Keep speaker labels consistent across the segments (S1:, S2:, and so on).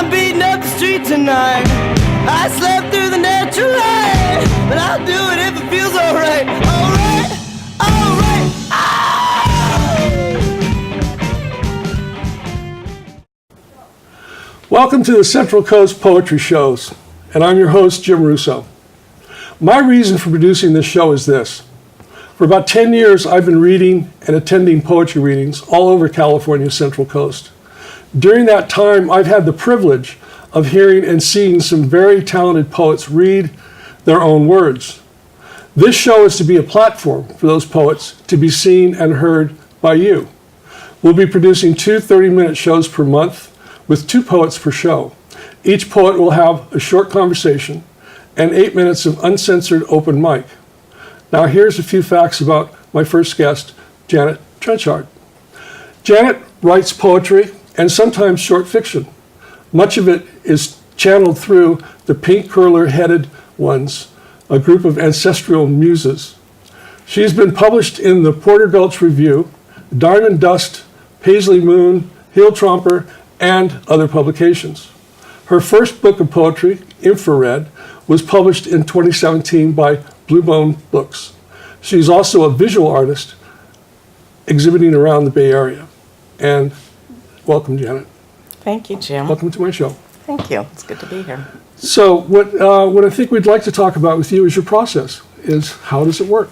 S1: I'm beating up the street tonight. I slept through the natural light, but I'll do it if it feels alright. Alright, alright,
S2: Welcome to the Central Coast Poetry Shows, and I'm your host, Jim Russo. My reason for producing this show is this. For about 10 years, I've been reading and attending poetry readings all over California's Central Coast. During that time, I've had the privilege of hearing and seeing some very talented poets read their own words. This show is to be a platform for those poets to be seen and heard by you. We'll be producing 2 30-minute shows per month with 2 poets per show. Each poet will have a short conversation and 8 minutes of uncensored open mic. Now here's a few facts about my first guest, Janet Trenchard. Janet writes poetry and sometimes short fiction. Much of it is channeled through the pink curler-headed ones, a group of ancestral muses. She's been published in the Porter Gulch Review, Diamond Dust, Paisley Moon, Hill Tromper, and other publications. Her first book of poetry, Infrared, was published in 2017 by Blue Bone Books. She's also a visual artist exhibiting around the Bay Area. And welcome, Janet.
S3: Thank you, Jim.
S2: Welcome to my show.
S3: Thank you. It's good to be here.
S2: So what I think we'd like to talk about with you is your process, is how does it work?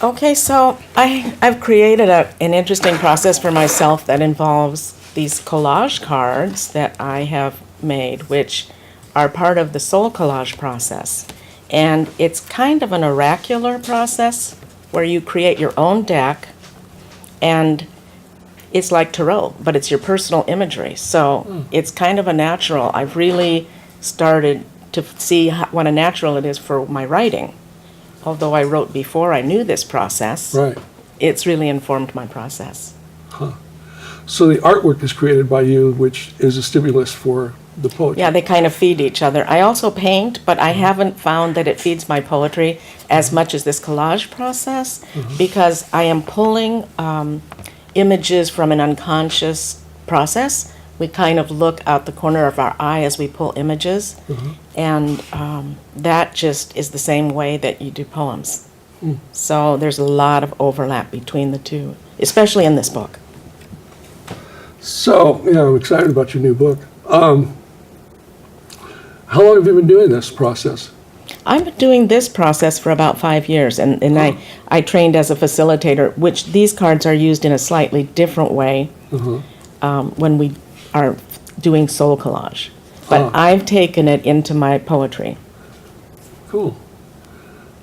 S3: Okay, so I've created an interesting process for myself that involves these collage cards that I have made, which are part of the soul collage process. And it's kind of an oracular process where you create your own deck, and it's like tarot, but it's your personal imagery. So it's kind of a natural. I've really started to see what a natural it is for my writing. Although I wrote before I knew this process,
S2: Right.
S3: it's really informed my process.
S2: So the artwork is created by you, which is a stimulus for the poetry.
S3: Yeah, they kind of feed each other. I also paint, but I haven't found that it feeds my poetry as much as this collage process, because I am pulling images from an unconscious process. We kind of look out the corner of our eye as we pull images, and that just is the same way that you do poems. So there's a lot of overlap between the two, especially in this book.
S2: So, I'm excited about your new book. How long have you been doing this process?
S3: I've been doing this process for about 5 years, and I trained as a facilitator, which these cards are used in a slightly different way when we are doing soul collage. But I've taken it into my poetry.
S2: Cool.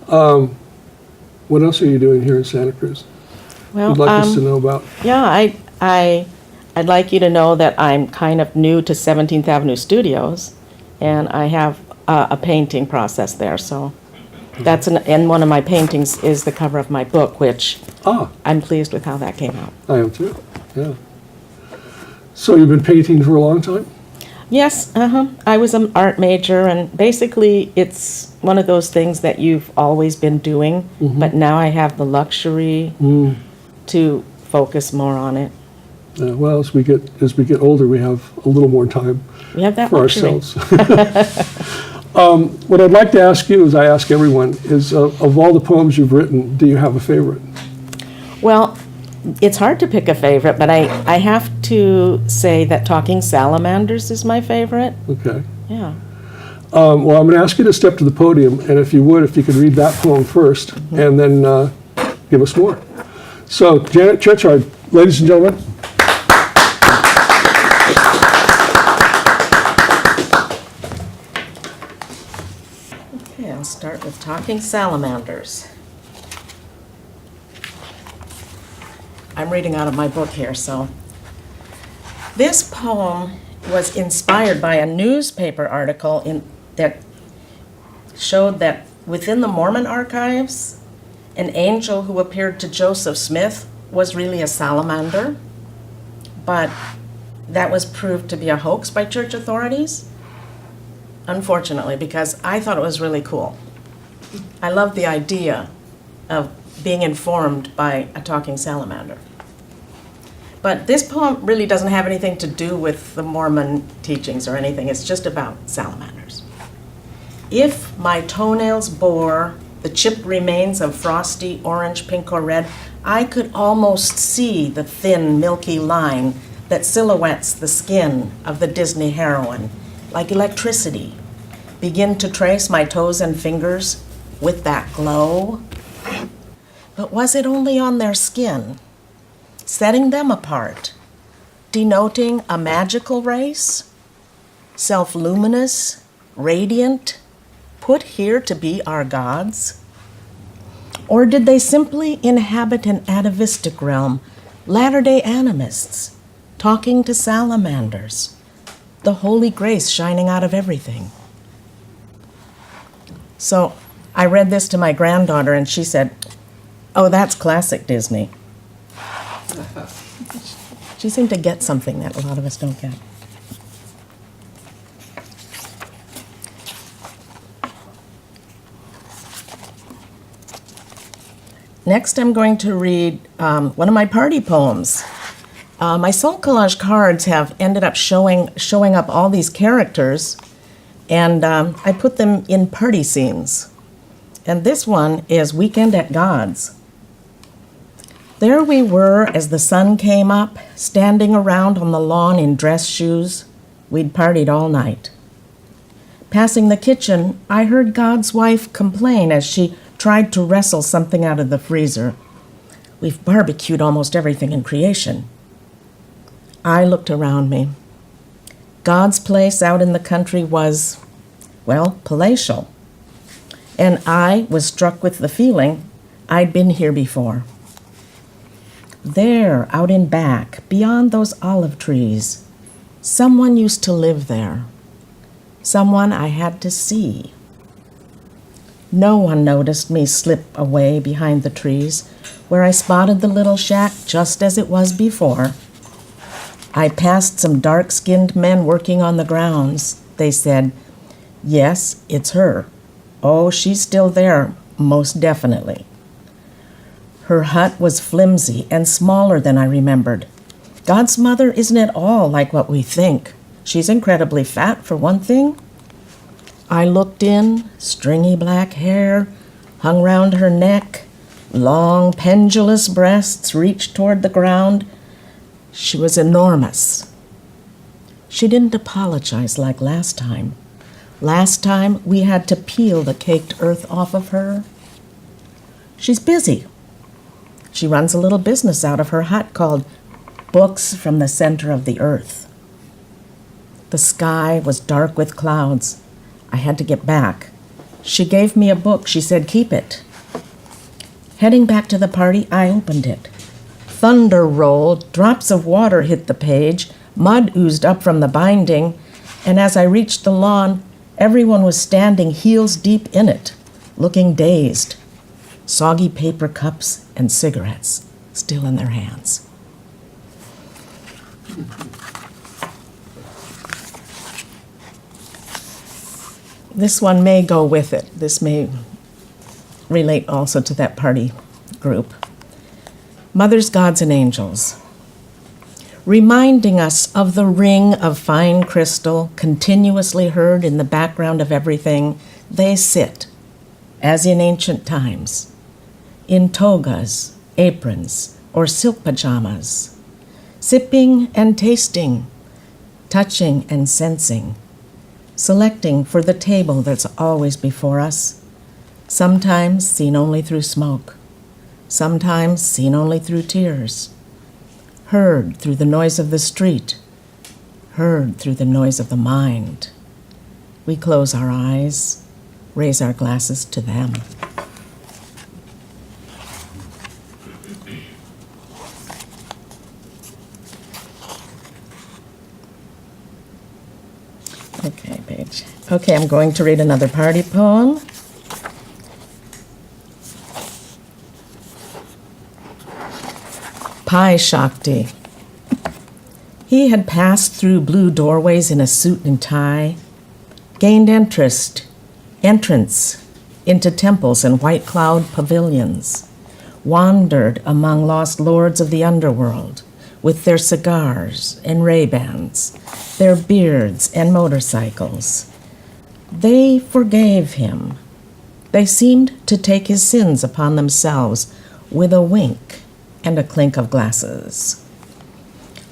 S2: What else are you doing here in Santa Cruz?
S3: Well,
S2: You'd like us to know about?
S3: Yeah, I'd like you to know that I'm kind of new to 17th Avenue Studios, and I have a painting process there. So that's and one of my paintings is the cover of my book, which I'm pleased with how that came out.
S2: I am too, yeah. So you've been painting for a long time?
S3: Yes, I was an art major, and basically it's one of those things that you've always been doing, but now I have the luxury to focus more on it.
S2: Well, as we get older, we have a little more time
S3: We have that
S2: for
S3: luxury.
S2: ourselves. What I'd like to ask you, as I ask everyone, is of all the poems you've written, do you have a favorite?
S3: Well, it's hard to pick a favorite, but I have to say that Talking Salamanders is my favorite.
S2: Okay.
S3: Yeah.
S2: Well, I'm going to ask you to step to the podium, and if you could read that poem first, and then give us more. So, Janet Trenchard, ladies and gentlemen.
S3: Okay, I'll start with Talking Salamanders. I'm reading out of my book here, so. This poem was inspired by a newspaper article that showed that within the Mormon archives, an angel who appeared to Joseph Smith was really a salamander, but that was proved to be a hoax by church authorities, unfortunately, because I thought it was really cool. I love the idea of being informed by a talking salamander. But this poem really doesn't have anything to do with the Mormon teachings or anything. It's just about salamanders. If my toenails bore the chipped remains of frosty orange, pink, or red, I could almost see the thin, milky line that silhouettes the skin of the Disney heroine, like electricity, begin to trace my toes and fingers with that glow. But was it only on their skin, setting them apart, denoting a magical race, self-luminous, radiant, put here to be our gods? Or did they simply inhabit an atavistic realm, latter-day animists, talking to salamanders, the holy grace shining out of everything? So I read this to my granddaughter, and she said, "Oh, that's classic Disney." She seemed to get something that a lot of us don't get. Next, I'm going to read one of my party poems. My soul collage cards have ended up showing up all these characters, and I put them in party scenes. And this one is Weekend at God's. There we were as the sun came up, standing around on the lawn in dress shoes. We'd partied all night. Passing the kitchen, I heard God's wife complain as she tried to wrestle something out of the freezer. We've barbecued almost everything in creation. I looked around me. God's place out in the country was, well, palatial. And I was struck with the feeling I'd been here before. There, out in back, beyond those olive trees, someone used to live there. Someone I had to see. No one noticed me slip away behind the trees, where I spotted the little shack just as it was before. I passed some dark-skinned men working on the grounds. They said, "Yes, it's her. Oh, she's still there, most definitely." Her hut was flimsy and smaller than I remembered. God's mother isn't at all like what we think. She's incredibly fat, for one thing. I looked in, stringy black hair hung round her neck, long pendulous breasts reached toward the ground. She was enormous. She didn't apologize like last time. Last time we had to peel the caked earth off of her. She's busy. She runs a little business out of her hut called Books from the Center of the Earth. The sky was dark with clouds. I had to get back. She gave me a book. She said, "Keep it." Heading back to the party, I opened it. Thunder rolled, drops of water hit the page, mud oozed up from the binding, and as I reached the lawn, everyone was standing heels deep in it, looking dazed. Soggy paper cups and cigarettes still in their hands. This one may go with it. This may relate also to that party group. Mothers, Gods, and Angels. Reminding us of the ring of fine crystal continuously heard in the background of everything, they sit, as in ancient times, in togas, aprons, or silk pajamas, sipping and tasting, touching and sensing, selecting for the table that's always before us, sometimes seen only through smoke, sometimes seen only through tears, heard through the noise of the street, heard through the noise of the mind. We close our eyes, raise our glasses to them. Okay, Paige. Okay, I'm going to read another party poem. Pai Shakti. He had passed through blue doorways in a suit and tie, gained entrance into temples and white cloud pavilions, wandered among lost lords of the underworld, with their cigars and Ray-Bans, their beards and motorcycles. They forgave him. They seemed to take his sins upon themselves with a wink and a clink of glasses.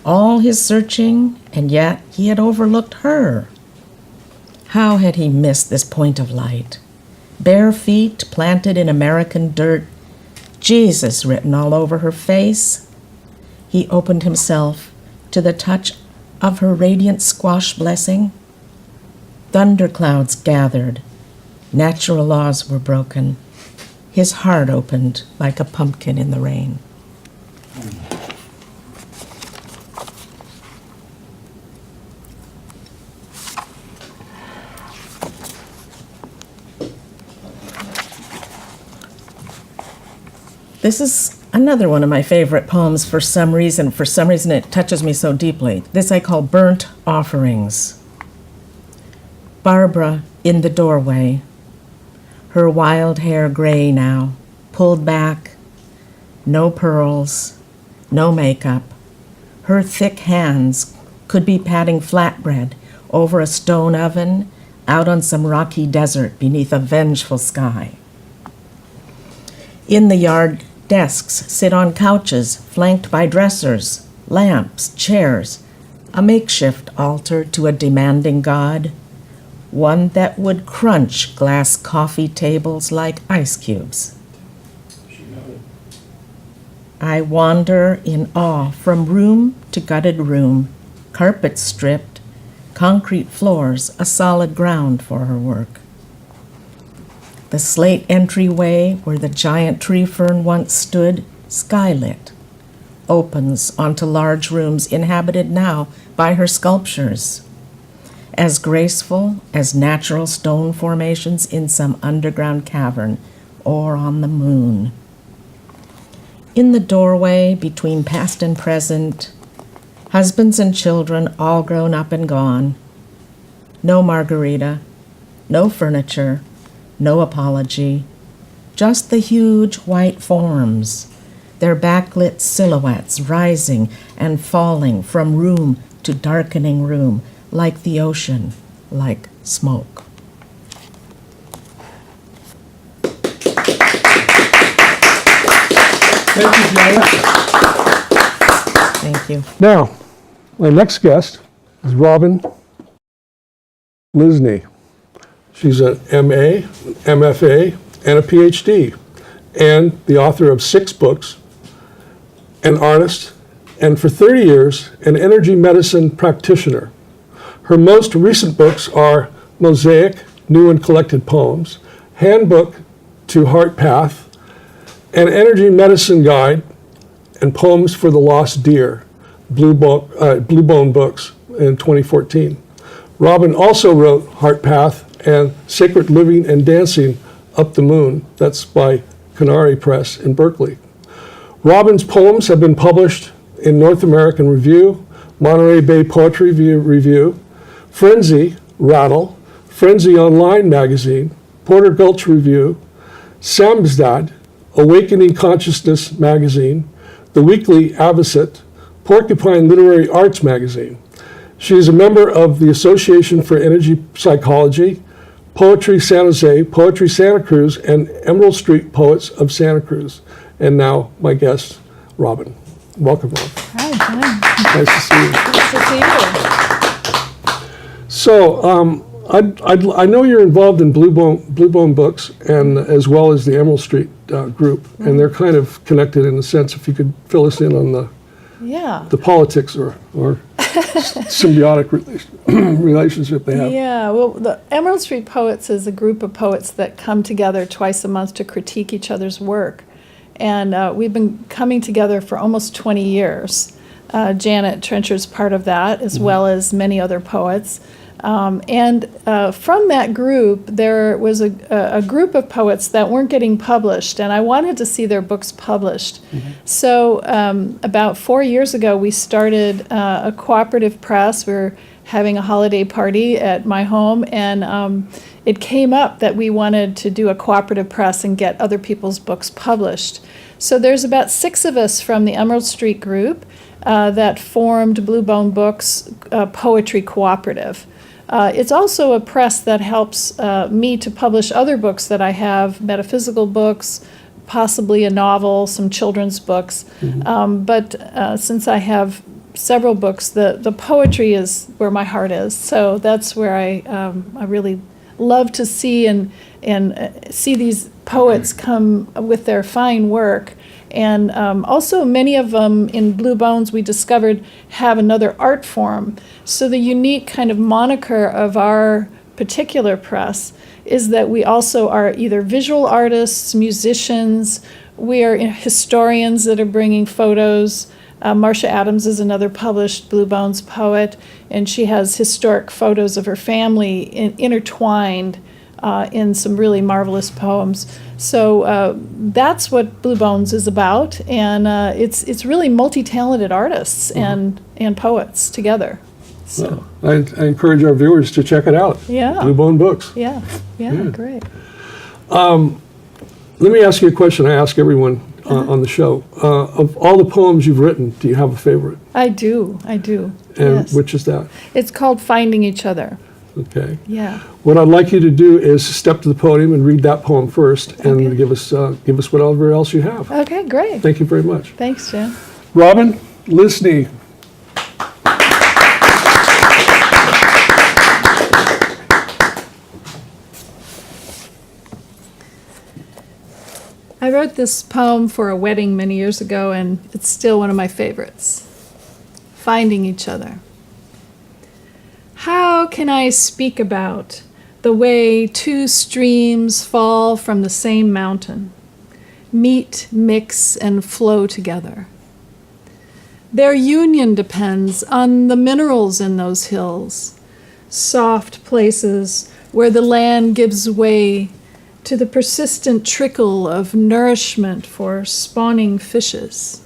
S3: All his searching, and yet he had overlooked her. How had he missed this point of light? Bare feet planted in American dirt, Jesus written all over her face. He opened himself to the touch of her radiant squash blessing. Thunderclouds gathered. Natural laws were broken. His heart opened like a pumpkin in the rain. This is another one of my favorite poems for some reason. For some reason, it touches me so deeply. This I call Burnt Offerings. Barbara in the doorway, her wild hair gray now, pulled back, no pearls, no makeup. Her thick hands could be patting flatbread over a stone oven out on some rocky desert beneath a vengeful sky. In the yard, desks sit on couches flanked by dressers, lamps, chairs, a makeshift altar to a demanding God, one that would crunch glass coffee tables like ice cubes. I wander in awe from room to gutted room, carpets stripped, concrete floors a solid ground for her work. The slate entryway where the giant tree fern once stood, skylit, opens onto large rooms inhabited now by her sculptures, as graceful as natural stone formations in some underground cavern or on the moon. In the doorway between past and present, husbands and children all grown up and gone. No margarita, no furniture, no apology, just the huge white forms, their backlit silhouettes rising and falling from room to darkening room, like the ocean, like smoke.
S2: Thank you, Janet.
S3: Thank you.
S2: Now, my next guest is Robin Lysne. She's an MA, MFA, and a PhD, and the author of 6 books, an artist, and for 30 years, an energy medicine practitioner. Her most recent books are Mosaic, New and Collected Poems, Handbook to Heart Path, an Energy Medicine Guide, and Poems for the Lost Deer, Blue Bone Books in 2014. Robin also wrote Heart Path and Sacred Living and Dancing Up the Moon. That's by Canary Press in Berkeley. Robin's poems have been published in North American Review, Monterey Bay Poetry Review, Frenzy, Rattle, Frenzy Online Magazine, Porter Gulch Review, Samstad, Awakening Consciousness Magazine, The Weekly Avocet, Porcupine Literary Arts Magazine. She is a member of the Association for Energy Psychology, Poetry San Jose, Poetry Santa Cruz, and Emerald Street Poets of Santa Cruz. And now my guest, Robin. Welcome, Robin.
S4: Hi, John.
S2: Nice to see you.
S4: Nice to see you.
S2: So I know you're involved in Blue Bone Books, and as well as the Emerald Street group, and they're kind of connected in a sense. If you could fill us in on the politics or symbiotic relationship they have.
S4: Yeah, well, the Emerald Street Poets is a group of poets that come together twice a month to critique each other's work. And we've been coming together for almost 20 years. Janet Trenchard's part of that, as well as many other poets. And from that group, there was a group of poets that weren't getting published, and I wanted to see their books published. So about 4 years ago, we started a cooperative press. We were having a holiday party at my home, and it came up that we wanted to do a cooperative press and get other people's books published. So there's about 6 of us from the Emerald Street group. that formed Blue Bone Books Poetry Cooperative. It's also a press that helps me to publish other books that I have, metaphysical books, possibly a novel, some children's books. But since I have several books, the poetry is where my heart is. So that's where I really love to see and see these poets come with their fine work. And also many of them in Blue Bones we discovered have another art form. So the unique kind of moniker of our particular press is that we also are either visual artists, musicians, we are historians that are bringing photos. Marcia Adams is another published Blue Bones poet, and she has historic photos of her family intertwined in some really marvelous poems. So that's what Blue Bones is about, and it's really multi-talented artists and poets together. So
S2: Well, I encourage our viewers to check it out.
S4: Yeah.
S2: Blue Bone Books.
S4: yeah, great.
S2: Let me ask you a question I ask everyone on the show. Of all the poems you've written, do you have a favorite?
S4: I do.
S2: And
S4: Yes.
S2: which is that?
S4: It's called Finding Each Other.
S2: Okay.
S4: Yeah.
S2: What I'd like you to do is step to the podium and read that poem first, and
S4: Okay.
S2: give us whatever else you have.
S4: Okay, great.
S2: Thank you very much.
S4: Thanks, Jen.
S2: Robin, Lysne.
S4: I wrote this poem for a wedding many years ago, and it's still one of my favorites. Finding Each Other. How can I speak about the way two streams fall from the same mountain, meet, mix, and flow together? Their union depends on the minerals in those hills, soft places where the land gives way to the persistent trickle of nourishment for spawning fishes.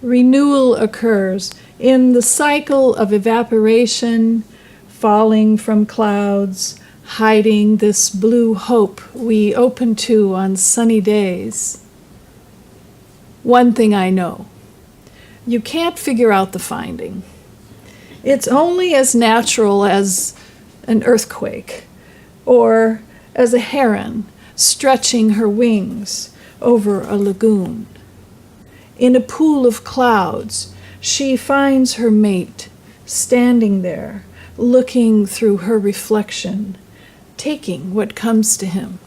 S4: Renewal occurs in the cycle of evaporation, falling from clouds, hiding this blue hope we open to on sunny days. One thing I know, you can't figure out the finding. It's only as natural as an earthquake, or as a heron stretching her wings over a lagoon. In a pool of clouds, she finds her mate standing there, looking through her reflection, taking what comes to him.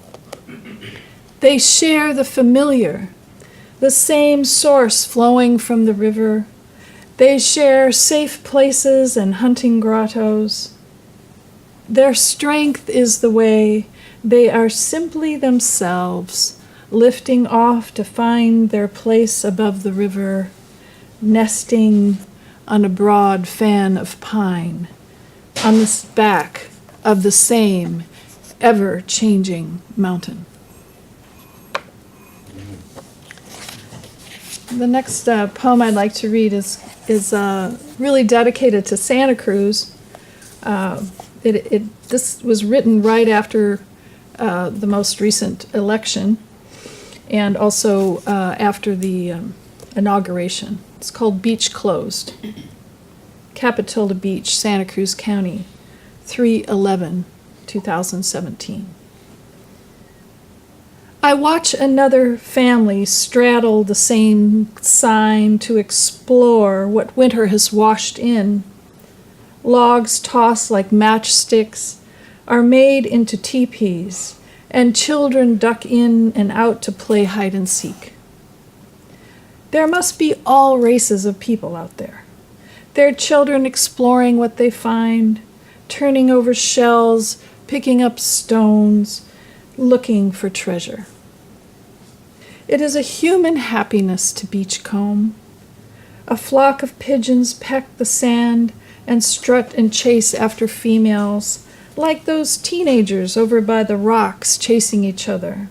S4: They share the familiar, the same source flowing from the river. They share safe places and hunting grottos. Their strength is the way they are simply themselves, lifting off to find their place above the river, nesting on a broad fan of pine, on the back of the same ever-changing mountain. The next poem I'd like to read is really dedicated to Santa Cruz. This was written right after the most recent election, and also after the inauguration. It's called Beach Closed. Capitola Beach, Santa Cruz County, 3/11/2017. I watch another family straddle the same sign to explore what winter has washed in. Logs tossed like matchsticks are made into teepees, and children duck in and out to play hide and seek. There must be all races of people out there. Their children exploring what they find, turning over shells, picking up stones, looking for treasure. It is a human happiness to beachcomb. A flock of pigeons peck the sand and strut and chase after females, like those teenagers over by the rocks chasing each other.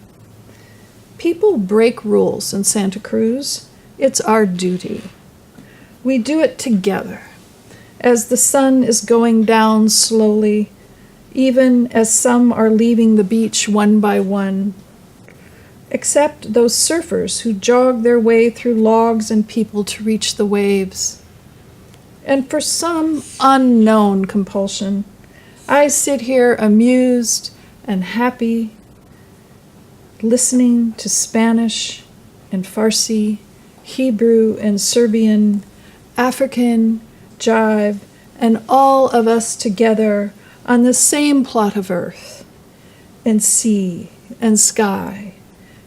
S4: People break rules in Santa Cruz. It's our duty. We do it together, as the sun is going down slowly, even as some are leaving the beach one by one. except those surfers who jog their way through logs and people to reach the waves. And for some unknown compulsion, I sit here amused and happy, listening to Spanish and Farsi, Hebrew and Serbian, African, jive, and all of us together on the same plot of earth and sea and sky,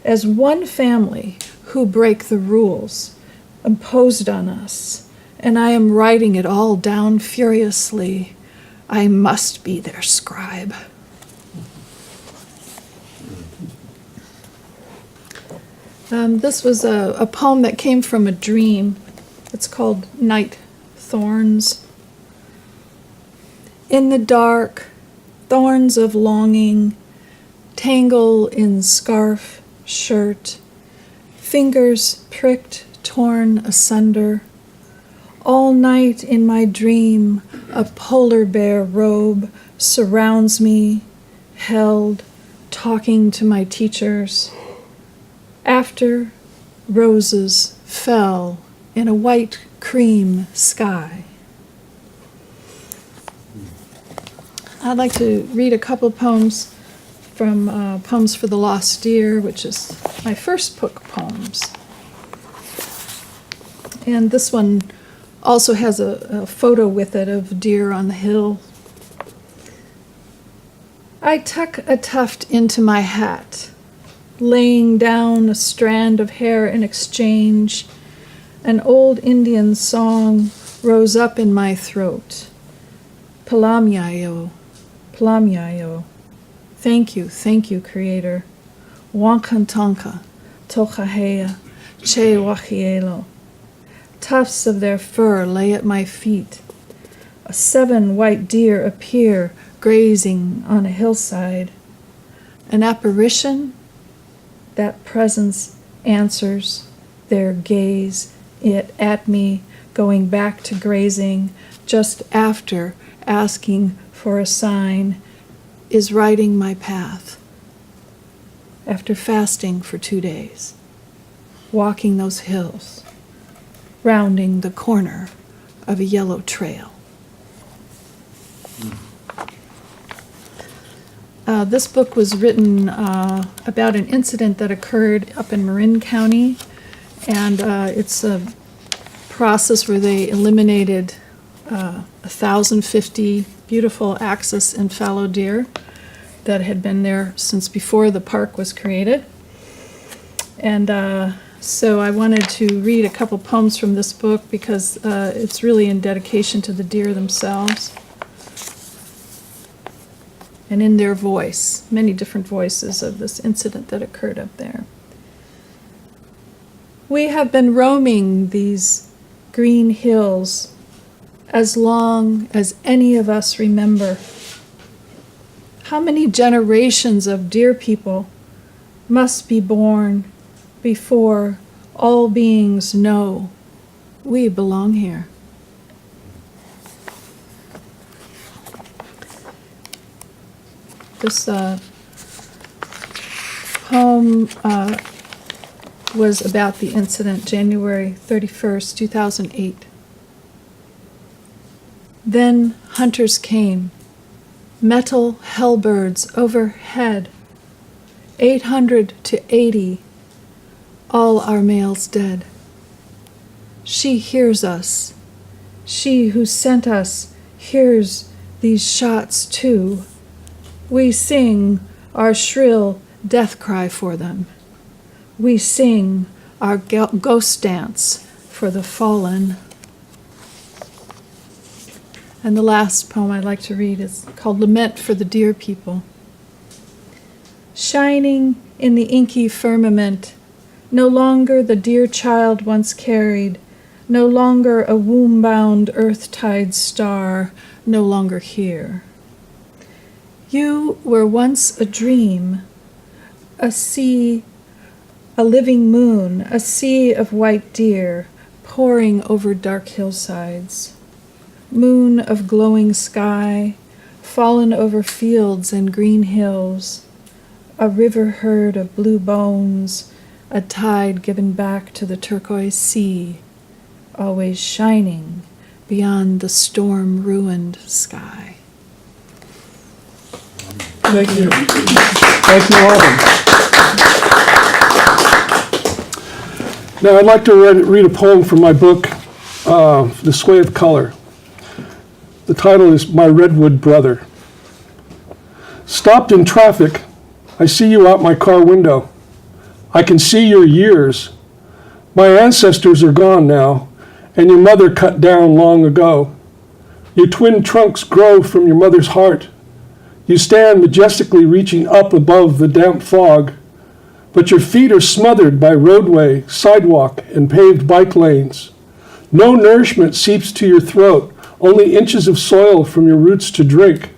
S4: as one family who break the rules imposed on us, and I am writing it all down furiously. I must be their scribe. This was a poem that came from a dream. It's called Night Thorns. In the dark, thorns of longing tangle in scarf, shirt, fingers pricked, torn asunder. All night in my dream, a polar bear robe surrounds me, held, talking to my teachers. After, roses fell in a white cream sky. I'd like to read a couple poems from Poems for the Lost Deer, which is my first book of poems. And this one also has a photo with it of deer on the hill. I tuck a tuft into my hat, laying down a strand of hair in exchange. An old Indian song rose up in my throat. Palamyayo, Palamyayo. Thank you, Creator. Wankantanka, Tokaheya, Che Wachielo. Tufts of their fur lay at my feet. 7 white deer appear grazing on a hillside. An apparition? That presence answers their gaze at me, going back to grazing just after asking for a sign, is writing my path. After fasting for 2 days, walking those hills, rounding the corner of a yellow trail. This book was written about an incident that occurred up in Marin County, and it's a process where they eliminated 1,050 beautiful axis and fallow deer that had been there since before the park was created. And so I wanted to read a couple poems from this book because it's really in dedication to the deer themselves and in their voice, many different voices of this incident that occurred up there. We have been roaming these green hills as long as any of us remember. How many generations of deer people must be born before all beings know we belong here? This poem was about the incident, January 31st, 2008. Then hunters came, metal hellbirds overhead, 800 to 80, all our males dead. She hears us. She who sent us hears these shots too. We sing our shrill death cry for them. We sing our ghost dance for the fallen. And the last poem I'd like to read is called Lament for the Deer People. Shining in the inky firmament, no longer the dear child once carried, no longer a womb-bound earth-tide star, no longer here. You were once a dream, a sea, a living moon, a sea of white deer pouring over dark hillsides. Moon of glowing sky, fallen over fields and green hills, A river herd of blue bones, a tide given back to the turquoise sea, always shining beyond the storm-ruined sky.
S2: Thank you. Thank you all. Now I'd like to read a poem from my book, The Sway of Color. The title is My Redwood Brother. Stopped in traffic, I see you out my car window. I can see your years. My ancestors are gone now, and your mother cut down long ago. Your twin trunks grow from your mother's heart. You stand majestically reaching up above the damp fog, but your feet are smothered by roadway, sidewalk, and paved bike lanes. No nourishment seeps to your throat, only inches of soil from your roots to drink.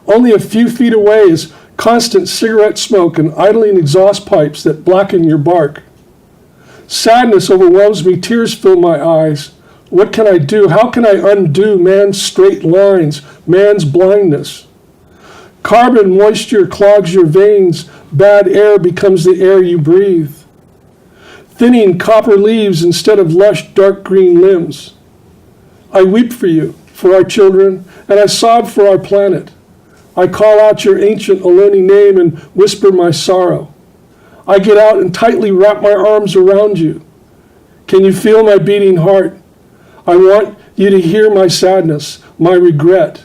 S2: Only a few feet away is constant cigarette smoke and idling exhaust pipes that blacken your bark. Sadness overwhelms me, tears fill my eyes. What can I do? How can I undo man's straight lines, man's blindness? Carbon moisture clogs your veins. Bad air becomes the air you breathe. Thinning copper leaves instead of lush dark green limbs. I weep for you, for our children, and I sob for our planet. I call out your ancient Ohlone name and whisper my sorrow. I get out and tightly wrap my arms around you. Can you feel my beating heart? I want you to hear my sadness, my regret,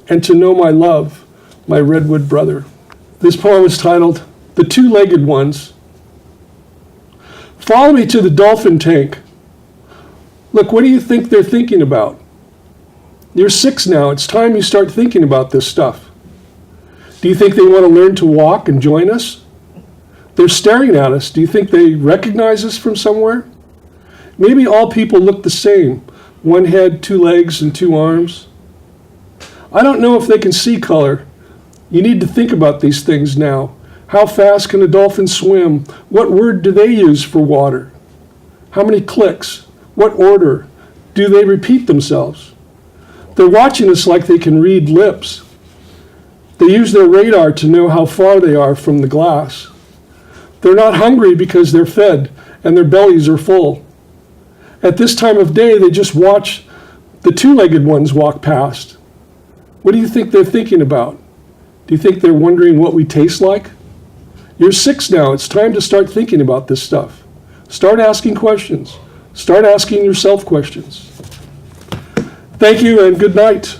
S2: and to know my love, my redwood brother. This poem is titled, The Two-Legged Ones. Follow me to the dolphin tank. Look, what do you think they're thinking about? You're 6 now. It's time you start thinking about this stuff. Do you think they want to learn to walk and join us? They're staring at us. Do you think they recognize us from somewhere? Maybe all people look the same. 1 head, 2 legs, and 2 arms. I don't know if they can see color. You need to think about these things now. How fast can a dolphin swim? What word do they use for water? How many clicks? What order? Do they repeat themselves? They're watching us like they can read lips. They use their radar to know how far they are from the glass. They're not hungry because they're fed and their bellies are full. At this time of day, they just watch the two-legged ones walk past. What do you think they're thinking about? Do you think they're wondering what we taste like? You're 6 now. It's time to start thinking about this stuff. Start asking questions. Start asking yourself questions. Thank you and good night.